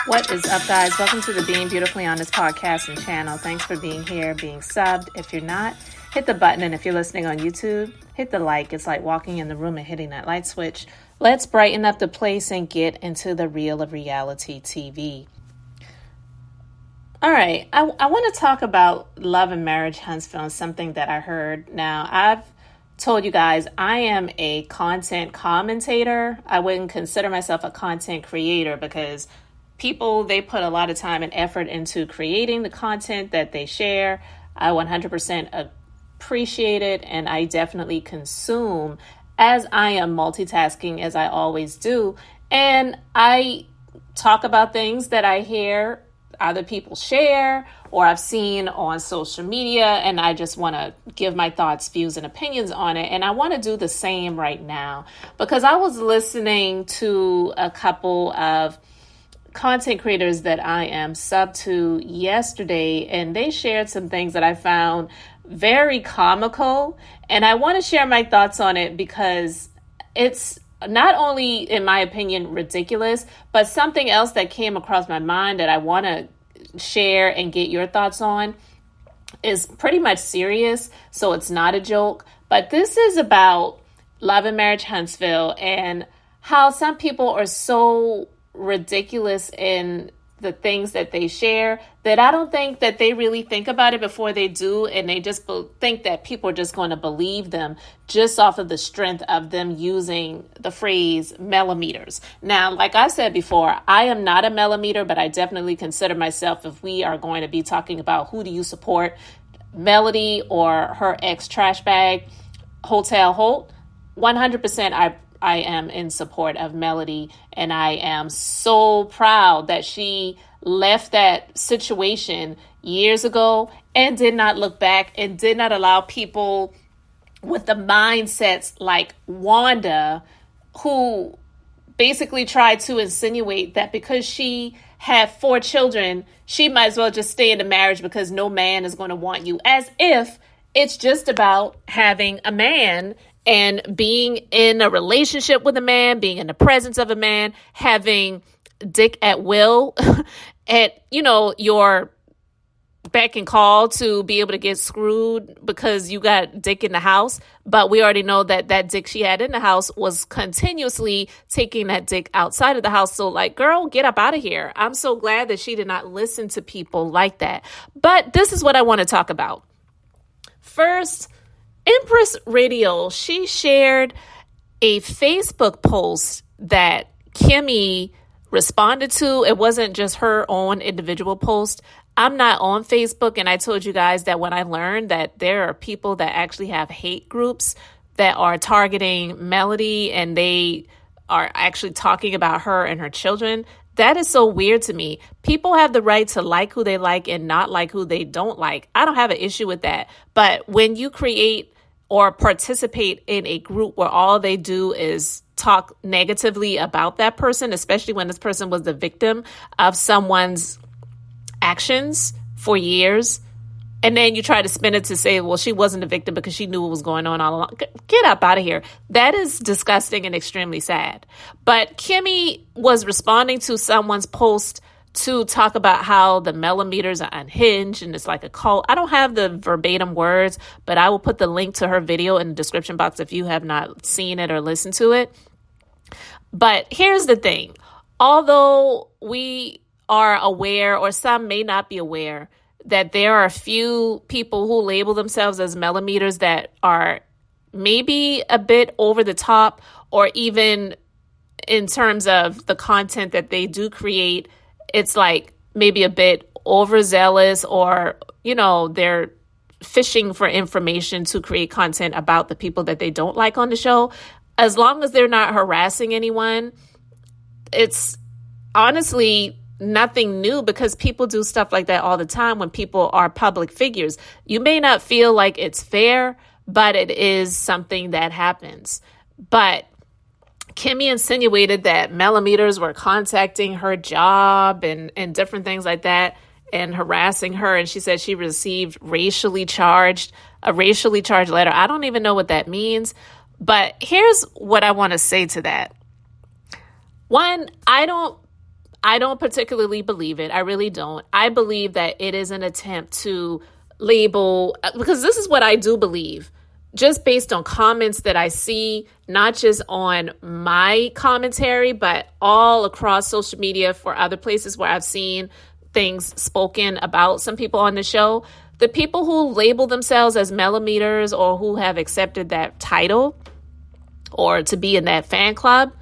What is up, guys? Welcome to the Being Beautifully Honest podcast and channel. Thanks for being here, being subbed. If you're not, hit the button. And if you're listening on YouTube, hit the like. It's like walking in the room and hitting that light switch. Let's brighten up the place and get into the real of reality TV. All right. I want to talk about Love and Marriage Huntsville and something that I heard. Now, I've told you guys I am a content commentator. I wouldn't consider myself a content creator because people, they put a lot of time and effort into creating the content that they share. I 100% appreciate it, and I definitely consume as I am multitasking, as I always do. And I talk about things that I hear other people share or I've seen on social media, and I just want to give my thoughts, views, and opinions on it. And I want to do the same right now because I was listening to a couple of content creators that I am sub to yesterday, and they shared some things that I found very comical, and I want to share my thoughts on it because it's not only, in my opinion, ridiculous, but something else that came across my mind that I want to share and get your thoughts on is pretty much serious, so it's not a joke. But this is about Love and Marriage Huntsville and how some people are so ridiculous in the things that they share that I don't think that they really think about it before they do, and they just think that people are just going to believe them just off of the strength of them using the phrase millimeters. Now, like I said before, I am not a millimeter, but I definitely consider myself, if we are going to be talking about who do you support, Melody or her ex trash bag, Martell Holt, 100% I am in support of Melody, and I am so proud that she left that situation years ago and did not look back and did not allow people with the mindsets like Wanda, who basically tried to insinuate that because she had 4 children, she might as well just stay in the marriage because no man is going to want you, as if it's just about having a man and being in a relationship with a man, being in the presence of a man, having dick at will, at, your beck and call to be able to get screwed because you got dick in the house. But we already know that that dick she had in the house was continuously taking that dick outside of the house. So like, girl, get up out of here. I'm so glad that she did not listen to people like that. But this is what I want to talk about. First, Empress Radio, she shared a Facebook post that Kimmy responded to. It wasn't just her own individual post. I'm not on Facebook, and I told you guys that when I learned that there are people that actually have hate groups that are targeting Melody, and they are actually talking about her and her children. That is so weird to me. People have the right to like who they like and not like who they don't like. I don't have an issue with that. But when you create or participate in a group where all they do is talk negatively about that person, especially when this person was the victim of someone's actions for years, and then you try to spin it to say, well, she wasn't a victim because she knew what was going on all along. Get up out of here. That is disgusting and extremely sad. But Kimmy was responding to someone's post to talk about how the millimeters are unhinged and it's like a cult. I don't have the verbatim words, but I will put the link to her video in the description box if you have not seen it or listened to it. But here's the thing. Although we are aware, or some may not be aware, that there are a few people who label themselves as millimeters that are maybe a bit over the top, or even in terms of the content that they do create, it's like maybe a bit overzealous, or, they're fishing for information to create content about the people that they don't like on the show. As long as they're not harassing anyone, it's honestly nothing new, because people do stuff like that all the time when people are public figures. You may not feel like it's fair, but it is something that happens. But Kimmy insinuated that millimeters were contacting her job and different things like that and harassing her. And she said she received a racially charged letter. I don't even know what that means. But here's what I want to say to that. One, I I don't particularly believe it. I really don't. I believe that it is an attempt to label, because this is what I do believe, just based on comments that I see, not just on my commentary, but all across social media for other places where I've seen things spoken about some people on the show. The people who label themselves as millimeters or who have accepted that title or to be in that fan club,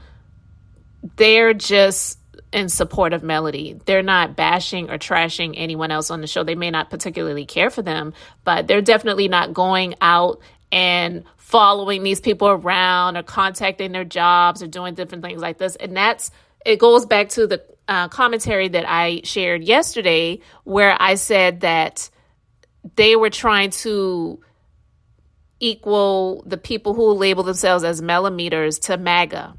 they're just in support of Melody. They're not bashing or trashing anyone else on the show. They may not particularly care for them, but they're definitely not going out and following these people around or contacting their jobs or doing different things like this. And it goes back to the commentary that I shared yesterday, where I said that they were trying to equal the people who label themselves as millimeters to MAGA.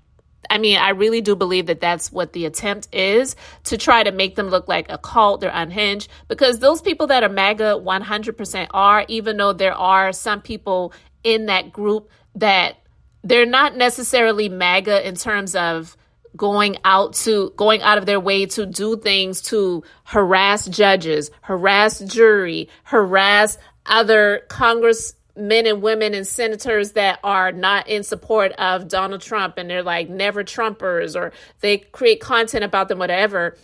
I mean, I really do believe that that's what the attempt is, to try to make them look like a cult or unhinged, because those people that are MAGA 100% are, even though there are some people in that group that they're not necessarily MAGA in terms of going out of their way to do things to harass judges, harass jury, harass other congressmen and women and senators that are not in support of Donald Trump, and they're like never Trumpers, or they create content about them, whatever.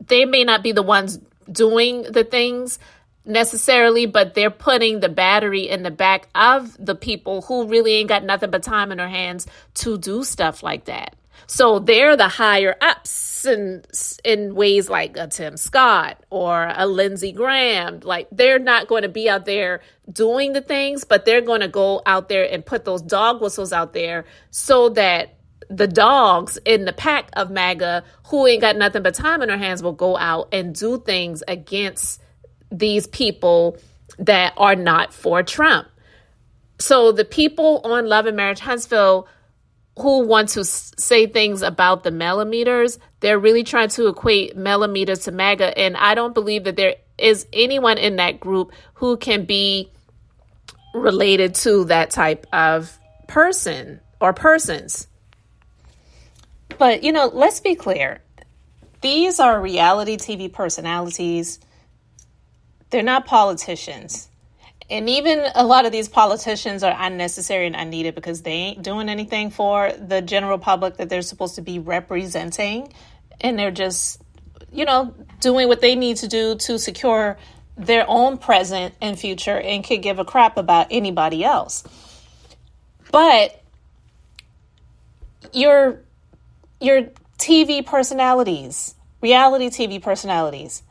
They may not be the ones doing the things necessarily, but they're putting the battery in the back of the people who really ain't got nothing but time in their hands to do stuff like that. So they're the higher ups in ways like a Tim Scott or a Lindsey Graham. Like, they're not going to be out there doing the things, but they're going to go out there and put those dog whistles out there so that the dogs in the pack of MAGA who ain't got nothing but time in their hands will go out and do things against these people that are not for Trump. So the people on Love and Marriage Huntsville who want to say things about the millimeters, they're really trying to equate millimeters to MAGA. And I don't believe that there is anyone in that group who can be related to that type of person or persons. But, let's be clear. These are reality TV personalities. They're not politicians. And even a lot of these politicians are unnecessary and unneeded because they ain't doing anything for the general public that they're supposed to be representing. And they're just, doing what they need to do to secure their own present and future, and could give a crap about anybody else. But your TV personalities, reality TV personalities,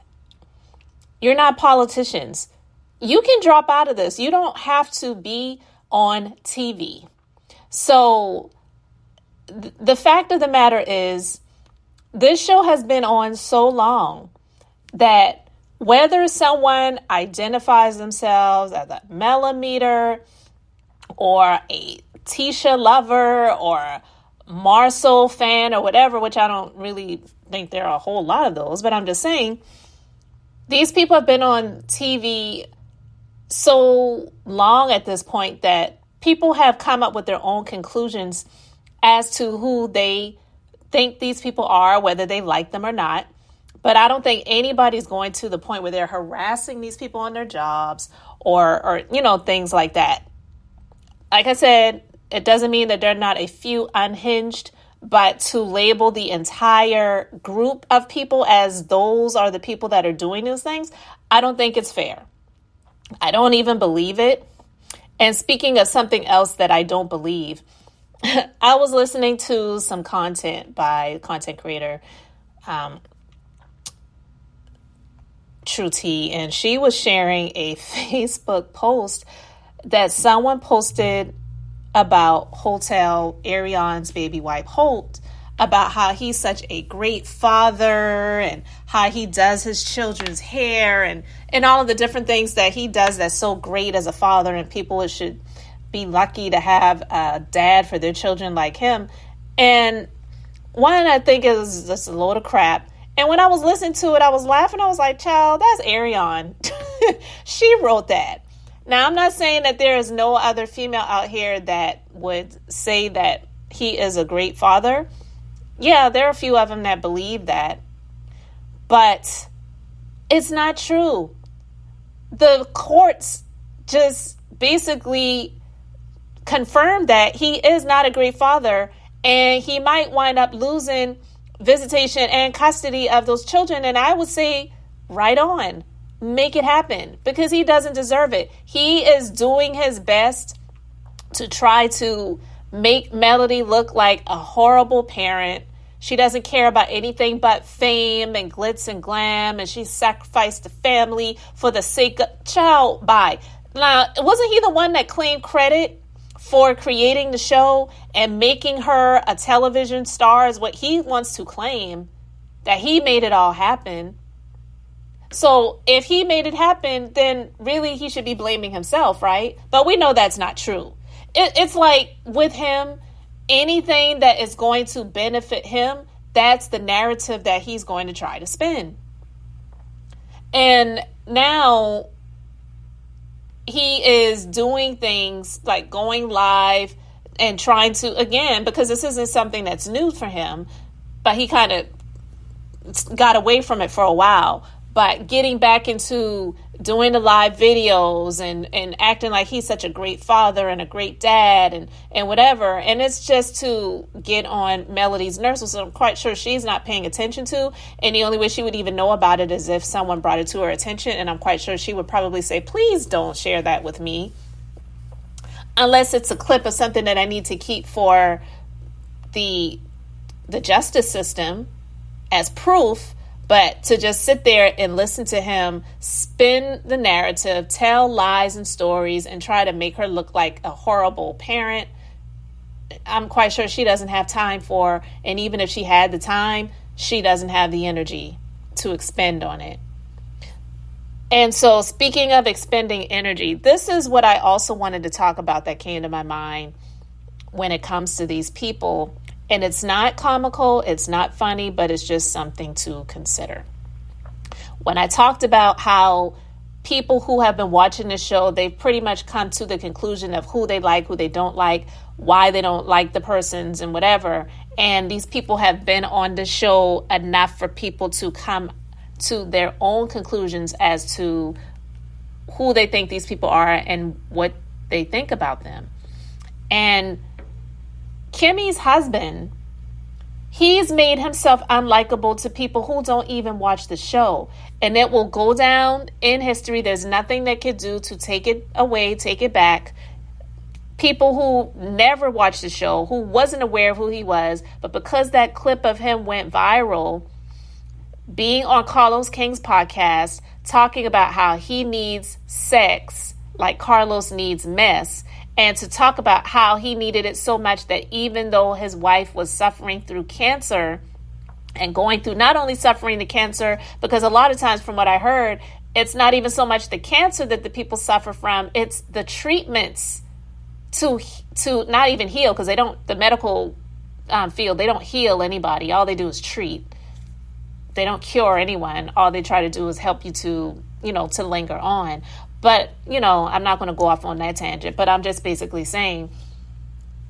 you're not politicians. You can drop out of this. You don't have to be on TV. So the fact of the matter is, this show has been on so long that whether someone identifies themselves as a millimeter or a Tisha lover or a Marcel fan or whatever, which I don't really think there are a whole lot of those, but I'm just saying, these people have been on TV so long at this point that people have come up with their own conclusions as to who they think these people are, whether they like them or not. But I don't think anybody's going to the point where they're harassing these people on their jobs or things like that. Like I said, it doesn't mean that there are not a few unhinged, but to label the entire group of people as those are the people that are doing those things, I don't think it's fair. I don't even believe it. And speaking of something else that I don't believe, I was listening to some content by content creator True T, and she was sharing a Facebook post that someone posted about Hotel Arion's baby wife Holt, about how he's such a great father and how he does his children's hair and all of the different things that he does that's so great as a father, and people should be lucky to have a dad for their children like him. And one, I think, is just a load of crap. And when I was listening to it, I was laughing. I was like, child, that's Arion. She wrote that. Now, I'm not saying that there is no other female out here that would say that he is a great father. Yeah, there are a few of them that believe that. But it's not true. The courts just basically confirmed that he is not a great father, and he might wind up losing visitation and custody of those children. And I would say, right on, make it happen, because he doesn't deserve it. He is doing his best to try to make Melody look like a horrible parent. She doesn't care about anything but fame and glitz and glam, and she sacrificed the family for the sake of child. Bye. Now, wasn't he the one that claimed credit for creating the show and making her a television star, is what he wants to claim, that he made it all happen? So if he made it happen, then really he should be blaming himself, right? But we know that's not true. It's like with him, anything that is going to benefit him, that's the narrative that he's going to try to spin. And now he is doing things like going live and trying to, again, because this isn't something that's new for him, but he kind of got away from it for a while. But getting back into doing the live videos and acting like he's such a great father and a great dad and whatever. And it's just to get on Melody's nerves, which I'm quite sure she's not paying attention to. And the only way she would even know about it is if someone brought it to her attention. And I'm quite sure she would probably say, please don't share that with me. Unless it's a clip of something that I need to keep for the justice system as proof. But to just sit there and listen to him spin the narrative, tell lies and stories, and try to make her look like a horrible parent, I'm quite sure she doesn't have time for. And even if she had the time, she doesn't have the energy to expend on it. And so, speaking of expending energy, this is what I also wanted to talk about that came to my mind when it comes to these people. And it's not comical, it's not funny, but it's just something to consider. When I talked about how people who have been watching this show, they've pretty much come to the conclusion of who they like, who they don't like, why they don't like the persons and whatever. And these people have been on the show enough for people to come to their own conclusions as to who they think these people are and what they think about them. And Kimmy's husband, he's made himself unlikable to people who don't even watch the show. And it will go down in history. There's nothing they could do to take it away, take it back. People who never watched the show, who wasn't aware of who he was, but because that clip of him went viral, being on Carlos King's podcast, talking about how he needs sex like Carlos needs mess, and to talk about how he needed it so much that even though his wife was suffering through cancer and going through not only suffering the cancer, because a lot of times from what I heard, it's not even so much the cancer that the people suffer from, it's the treatments to not even heal, because they don't, the medical field, they don't heal anybody. All they do is treat. They don't cure anyone. All they try to do is help you to linger on. But, I'm not going to go off on that tangent, but I'm just basically saying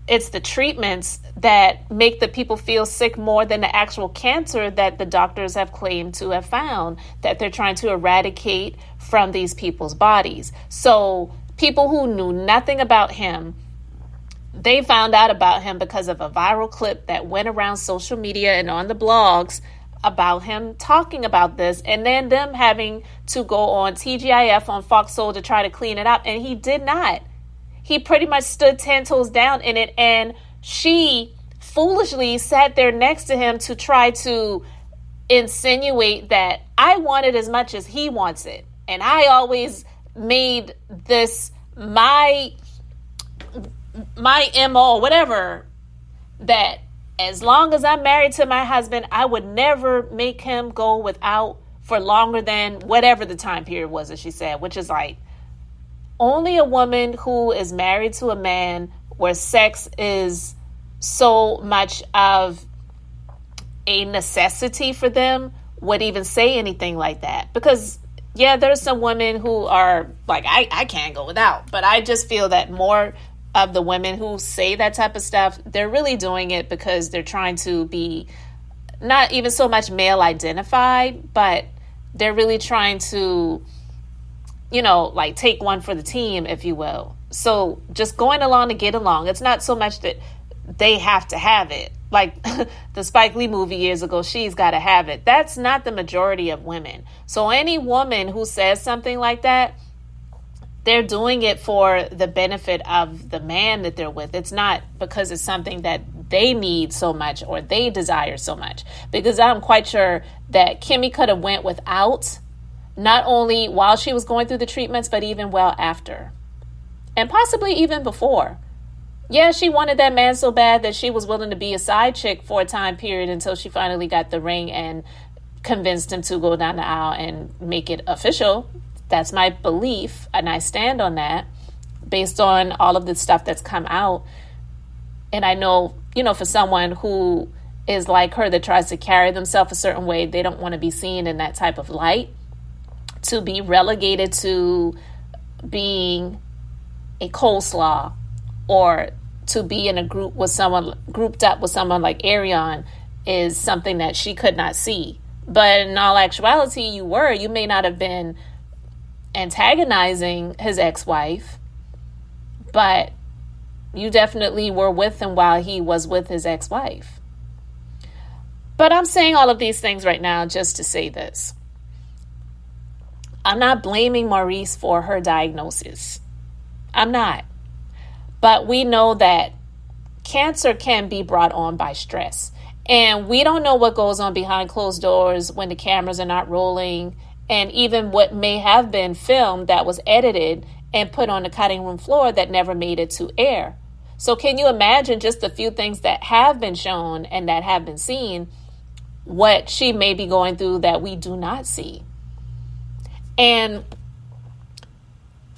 it's the treatments that make the people feel sick more than the actual cancer that the doctors have claimed to have found, that they're trying to eradicate from these people's bodies. So people who knew nothing about him, they found out about him because of a viral clip that went around social media and on the blogs about him talking about this, and then them having to go on TGIF on Fox Soul to try to clean it up. And he did not. He pretty much stood 10 toes down in it, and she foolishly sat there next to him to try to insinuate that I want it as much as he wants it. And I always made this my MO, whatever, that as long as I'm married to my husband, I would never make him go without for longer than whatever the time period was, as she said, which is like only a woman who is married to a man where sex is so much of a necessity for them would even say anything like that. Because, yeah, there's some women who are like, I can't go without. But I just feel that more of the women who say that type of stuff, they're really doing it because they're trying to be not even so much male identified, but they're really trying to, like take one for the team, if you will. So just going along to get along. It's not so much that they have to have it. Like the Spike Lee movie years ago, she's got to have it. That's not the majority of women. So any woman who says something like that, they're doing it for the benefit of the man that they're with. It's not because it's something that they need so much or they desire so much. Because I'm quite sure that Kimmy could have went without, not only while she was going through the treatments, but even well after. And possibly even before. Yeah, she wanted that man so bad that she was willing to be a side chick for a time period until she finally got the ring and convinced him to go down the aisle and make it official. That's my belief, and I stand on that based on all of the stuff that's come out. And I know, for someone who is like her that tries to carry themselves a certain way, they don't want to be seen in that type of light. To be relegated to being a coleslaw or to be in a group with someone, grouped up with someone like Arion, is something that she could not see. But in all actuality, you may not have been antagonizing his ex-wife, but you definitely were with him while he was with his ex-wife. But I'm saying all of these things right now just to say this. I'm not blaming Maurice for her diagnosis. I'm not. But we know that cancer can be brought on by stress. And we don't know what goes on behind closed doors when the cameras are not rolling, and even what may have been filmed that was edited and put on the cutting room floor that never made it to air. So can you imagine just the few things that have been shown and that have been seen, what she may be going through that we do not see? And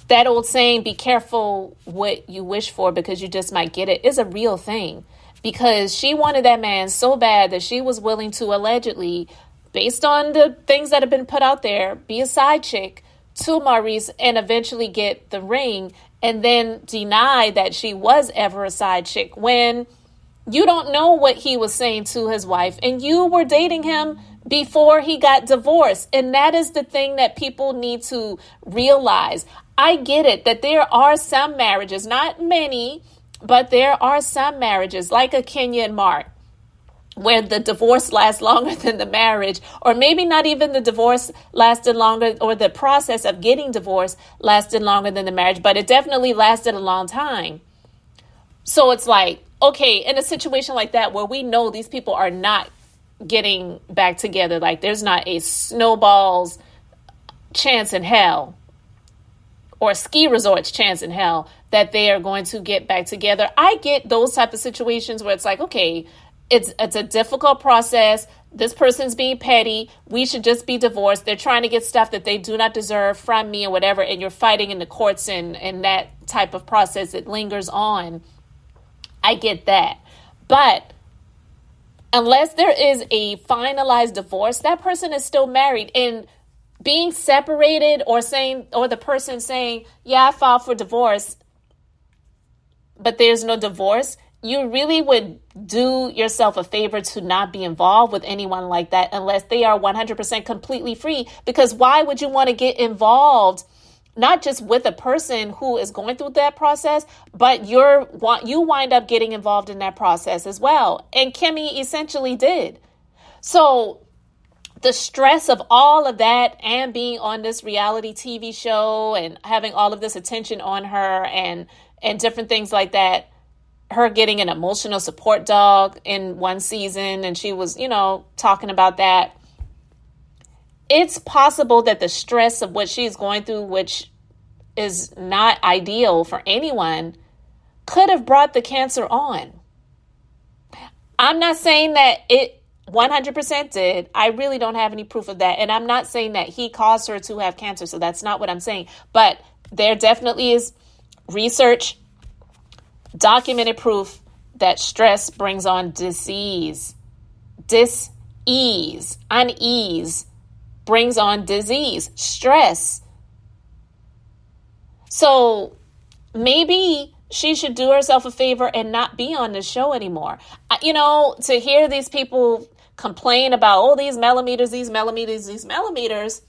that old saying, be careful what you wish for because you just might get it, is a real thing. Because she wanted that man so bad that she was willing to allegedly, based on the things that have been put out there, be a side chick to Maurice and eventually get the ring, and then deny that she was ever a side chick when you don't know what he was saying to his wife, and you were dating him before he got divorced. And that is the thing that people need to realize. I get it that there are some marriages, not many, but there are some marriages like a Kenya and Mark, where the divorce lasts longer than the marriage, or maybe not even the divorce lasted longer, or the process of getting divorced lasted longer than the marriage, but it definitely lasted a long time. So it's like, okay, in a situation like that where we know these people are not getting back together, like there's not a snowball's chance in hell or ski resort's chance in hell that they are going to get back together. I get those type of situations where it's like, okay, it's a difficult process. This person's being petty. We should just be divorced. They're trying to get stuff that they do not deserve from me or whatever. And you're fighting in the courts and that type of process, it lingers on. I get that. But unless there is a finalized divorce, that person is still married. And being separated or the person saying, yeah, I filed for divorce, but there's no divorce, you really would do yourself a favor to not be involved with anyone like that unless they are 100% completely free. Because why would you want to get involved, not just with a person who is going through that process, but you wind up getting involved in that process as well. And Kimmy essentially did. So the stress of all of that and being on this reality TV show and having all of this attention on her and different things like that, her getting an emotional support dog in one season, and she was, talking about that. It's possible that the stress of what she's going through, which is not ideal for anyone, could have brought the cancer on. I'm not saying that it 100% did. I really don't have any proof of that. And I'm not saying that he caused her to have cancer. So that's not what I'm saying. But there definitely is research, documented proof that stress brings on disease. Unease brings on disease, stress. So maybe she should do herself a favor and not be on the show anymore. To hear these people complain about, oh, these millimeters, these millimeters, these millimeters.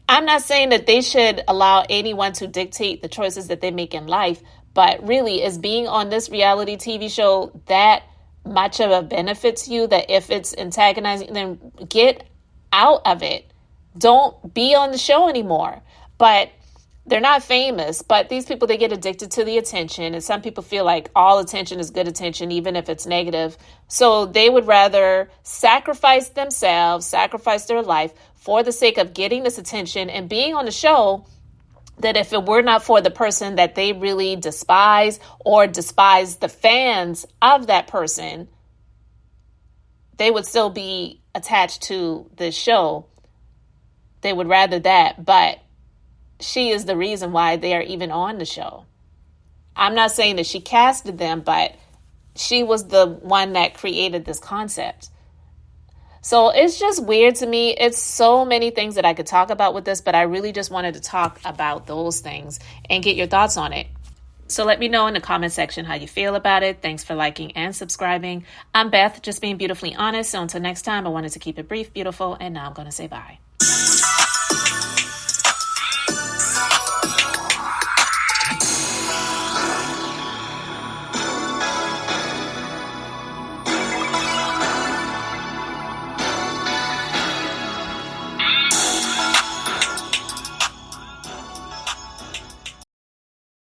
I'm not saying that they should allow anyone to dictate the choices that they make in life, but really, is being on this reality TV show that much of a benefit to you that if it's antagonizing, then get out of it. Don't be on the show anymore. But they're not famous, but these people, they get addicted to the attention. And some people feel like all attention is good attention, even if it's negative. So they would rather sacrifice themselves, sacrifice their life for the sake of getting this attention and being on the show, that if it were not for the person that they really despise or despise the fans of that person, they would still be attached to this show. They would rather that, but she is the reason why they are even on the show. I'm not saying that she casted them, but she was the one that created this concept. So it's just weird to me. It's so many things that I could talk about with this, but I really just wanted to talk about those things and get your thoughts on it. So let me know in the comment section how you feel about it. Thanks for liking and subscribing. I'm Beth, just being beautifully honest. So until next time, I wanted to keep it brief, beautiful, and now I'm going to say bye.